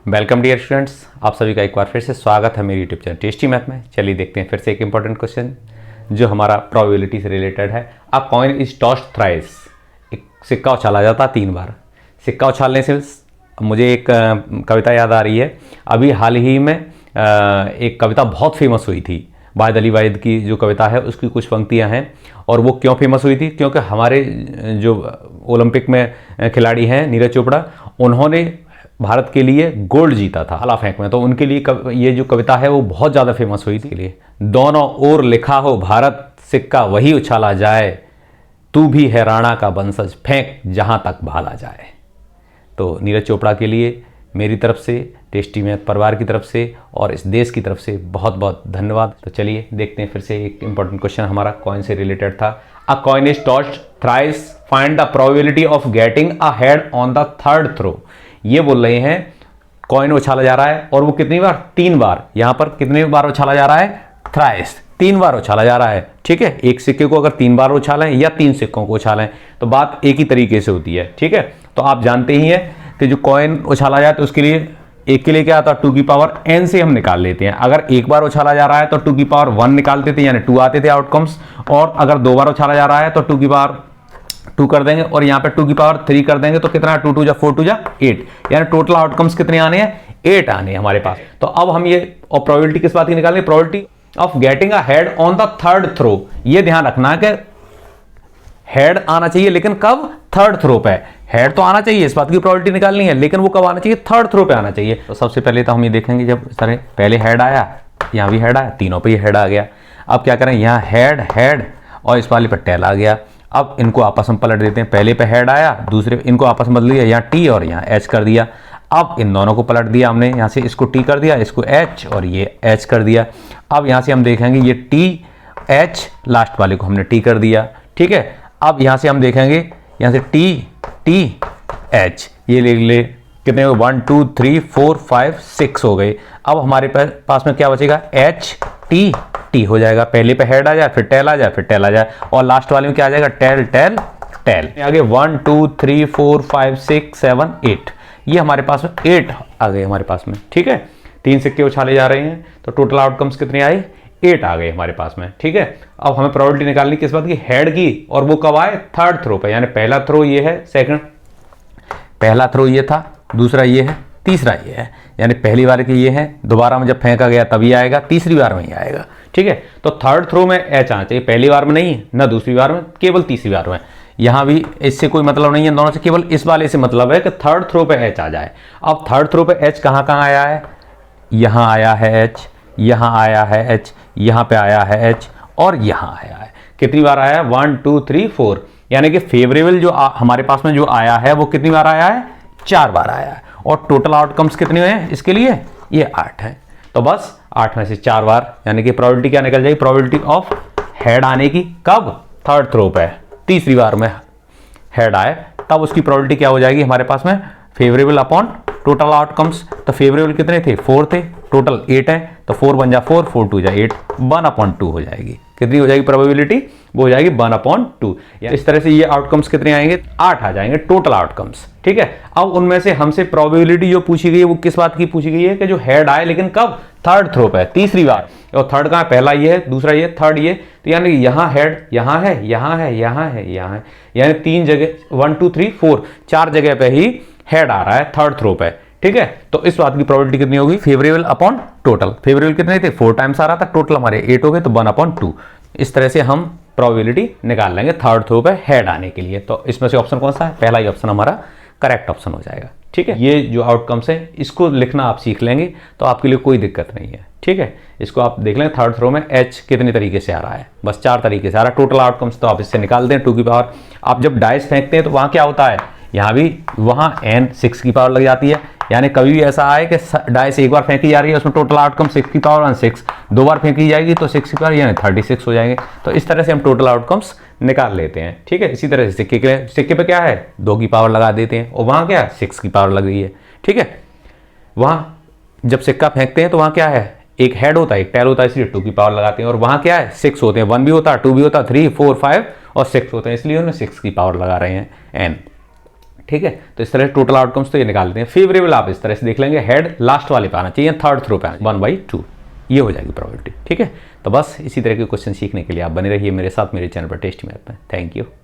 Welcome dear students, आप सभी का एक बार फिर से स्वागत है मेरी यूट्यूब चैनल टेस्टी मैथ में। चलिए देखते हैं फिर से एक इंपॉर्टेंट क्वेश्चन जो हमारा प्रोबेबिलिटी से रिलेटेड है। अ कॉइन इज टॉस्ड थ्राइस, एक सिक्का उछाला जाता 3 बार। सिक्का उछालने से मुझे एक कविता याद आ रही है। अभी हाल ही में एक कविता बहुत फेमस हुई थी, वाहिद अली वाहिद की जो कविता है उसकी कुछ पंक्तियां हैं। और वो क्यों फेमस हुई थी? क्योंकि हमारे जो ओलंपिक में खिलाड़ी हैं नीरज चोपड़ा, उन्होंने भारत के लिए गोल्ड जीता था भाला फेंक में। तो उनके लिए ये जो कविता है वो बहुत ज़्यादा फेमस हुई थी। लिए दोनों ओर लिखा हो भारत, सिक्का वही उछाला जाए, तू भी है राणा का वंशज, फेंक जहां तक भाला जाए। तो नीरज चोपड़ा के लिए मेरी तरफ से, टेस्टी मैथ परिवार की तरफ से और इस देश की तरफ से बहुत बहुत धन्यवाद। तो चलिए देखते हैं फिर से एक इंपॉर्टेंट क्वेश्चन हमारा कॉइन से रिलेटेड था। A coin is tossed thrice, find the probability of getting a head on the third throw. ये बोल रहे हैं कॉइन उछाला जा रहा है और वो कितनी बार? 3 बार। यहां पर कितने बार उछाला जा रहा है? थ्राइस, 3 बार उछाला जा रहा है। ठीक है, एक सिक्के को अगर 3 बार उछालें या 3 सिक्कों को उछालें तो बात एक ही तरीके से होती है। ठीक है, तो आप जानते ही हैं कि जो कॉइन उछाला जाए तो उसके लिए एक के लिए क्या आता है? 2 की पावर n से हम निकाल लेते हैं। अगर एक बार उछाला जा रहा है तो 2 की पावर 1 निकालते थे, यानी 2 आते थे आउटकम्स। और अगर 2 बार उछाला जा रहा है तो 2 की पावर 2 कर देंगे और यहाँ पे 2 की पावर 3 कर देंगे। तो कितना? 2 2 जा 4 2 जा 8, यानी टोटल आउटकम्स कितने आने हैं? 8 आने हैं हमारे पास। तो अब हम ये और प्रोबेबिलिटी किस बात की निकालेंगे? Probability of getting a head on the third throw. ये ध्यान रखना है कि हेड आना चाहिए, लेकिन कब? थर्ड थ्रो पे। हेड तो आना चाहिए, इस बात की प्रोबेबिलिटी निकालनी है, लेकिन वो कब आना चाहिए? थर्ड थ्रो पे आना चाहिए। तो सबसे पहले तो हम ये देखेंगे, जब सर पहले हेड आया, यहाँ भी हेड आया, तीनों पे हेड आ गया। अब क्या करें? यहाँ हेड हेड और इस वाले पर टेल आ गया। अब इनको आपस में पलट देते हैं। पहले पे हेड आया, दूसरे इनको आपस में बदल दिया, यहाँ टी और यहाँ एच कर दिया। अब इन दोनों को पलट दिया हमने, यहाँ से इसको टी कर दिया, इसको एच और ये एच कर दिया। अब यहाँ से हम देखेंगे ये टी एच, लास्ट वाले को हमने टी कर दिया। ठीक है, अब यहाँ से हम देखेंगे, यहाँ से टी टी एच, ये ले कितने हो? 1 2 3 4 5 6 हो गए। अब हमारे पास में क्या बचेगा? एच टी टी हो जाएगा। पहले पे हेड आ जाए, फिर टेल आ जाए, फिर टेल आ जाए, और लास्ट वाले में क्या आ जाएगा? Tail tail tail. आगे 1 2 3 4 5 6 7 8, ये हमारे पास में 8 आ गए हमारे पास में। ठीक है, 3 सिक्के उछाले जा रहे हैं तो टोटल आउटकम्स कितने आए? 8 आ गए हमारे पास में। ठीक है, अब हमें प्रोबेबिलिटी निकालनी किस बात की? हेड की, और वो कब आए? थर्ड थ्रो पे। यानी पहला थ्रो ये है, सेकंड पहला थ्रो ये था, दूसरा ये है, तीसरा ये है। यानी पहली बार की ये है, दोबारा में जब फेंका गया तभी आएगा, तीसरी बार में ही आएगा। ठीक है, तो थर्ड थ्रो में एच आना चाहिए, पहली बार में नहीं, ना दूसरी बार में, केवल तीसरी बार में। यहाँ भी इससे कोई मतलब नहीं है, दोनों से केवल इस वाले से मतलब है कि थर्ड थ्रो पे एच आ जाए। अब थर्ड थ्रो पे एच कहाँ कहाँ आया है? यहाँ आया है एच, यहाँ आया है एच, यहाँ पे आया है एच और यहाँ आया है। कितनी बार आया है? 1 2 3 4, यानी कि फेवरेबल जो हमारे पास में जो आया है वो कितनी बार आया है? 4 बार आया है। और टोटल आउटकम्स कितने हुए हैं इसके लिए? ये 8 है। तो बस 8 में से 4 बार, यानी कि प्रोबेबिलिटी क्या निकल जाएगी? प्रोबेबिलिटी ऑफ हेड आने की कब? थर्ड थ्रो पे। तीसरी बार में हेड आए तब उसकी प्रोबेबिलिटी क्या हो जाएगी हमारे पास में? Favourable upon total outcomes. तो फेवरेबल कितने थे? 4 थे, टोटल 8 है, तो 4 1 जा 4, 4 2 जा 8, 1/2 हो जाएगी। कितनी हो जाएगी प्रोबेबिलिटी? वो हो जाएगी 1/2। इस तरह से ये आउटकम्स कितने आएंगे? 8 आ जाएंगे टोटल आउटकम्स। ठीक है, अब उनमें से हमसे प्रोबेबिलिटी जो पूछी गई है वो किस बात की पूछी गई है? कि जो हेड आए, लेकिन कब? थर्ड थ्रो पे, तीसरी बार। और थर्ड कहाँ? पहला ये है, दूसरा ये, थर्ड ये। तो यानी यहाँ हेड यहाँ है, यहाँ है, यहाँ है, यहाँ है, यानी 3 जगह 1 2 3 4 4 जगह पे ही हेड आ रहा है थर्ड थ्रो पे। ठीक है, तो इस बात की प्रोबेबिलिटी कितनी होगी? Favourable upon total. फेवरेबल कितने थे? 4 टाइम्स आ रहा था, टोटल हमारे 8 हो गए, तो 1/2। इस तरह से हम प्रोबेबिलिटी निकाल लेंगे थर्ड थ्रो पे हेड आने के लिए। तो इसमें से ऑप्शन कौन सा है? पहला ही ऑप्शन हमारा करेक्ट ऑप्शन हो जाएगा। ठीक है, ये जो आउटकम्स है इसको लिखना आप सीख लेंगे तो आपके लिए कोई दिक्कत नहीं है। ठीक है, इसको आप देख लेंगे थर्ड थ्रो में एच कितने तरीके से आ रहा है, बस 4 तरीके से आ रहा है। टोटल आउटकम्स तो आप इससे निकाल दें 2 की पावर। आप जब डाइस फेंकते हैं तो वहाँ क्या होता है? यहाँ भी वहाँ n 6 की पावर लग जाती है। यानी कभी भी ऐसा आए कि डाइस एक बार फेंकी जा रही है, उसमें टोटल आउटकम 6 की पावर 1 6, 2 बार फेंकी जाएगी तो 6 की पावर यानी 36 हो जाएंगे। तो इस तरह से हम टोटल आउटकम्स निकाल लेते हैं। ठीक है, इसी तरह से सिक्के पे क्या है? 2 की पावर लगा देते हैं, और वहाँ क्या है? 6 की पावर लग रही है। ठीक है, वहाँ जब सिक्का फेंकते हैं तो वहाँ क्या है? एक हेड होता है, एक टेल होता है, इसलिए 2 की पावर लगाते हैं। और वहाँ क्या है? 6 होते हैं, 1 भी होता है, 2 भी होता है, 3 4 5 और 6 होते हैं, इसलिए उन्हें 6 की पावर लगा रहे हैं n। ठीक है। तो इस तरह टोटल आउटकम्स तो ये निकाल देते हैं। फेवरेबल आप इस तरह से देख लेंगे, हेड लास्ट वाले पे आना चाहिए, थर्ड थ्रो पे आना, 1/2 ये हो जाएगी प्रोबेबिलिटी। ठीक है, तो बस इसी तरह के क्वेश्चन सीखने के लिए आप बने रहिए मेरे साथ मेरे चैनल पर टेस्टी मैथ में। Thank you.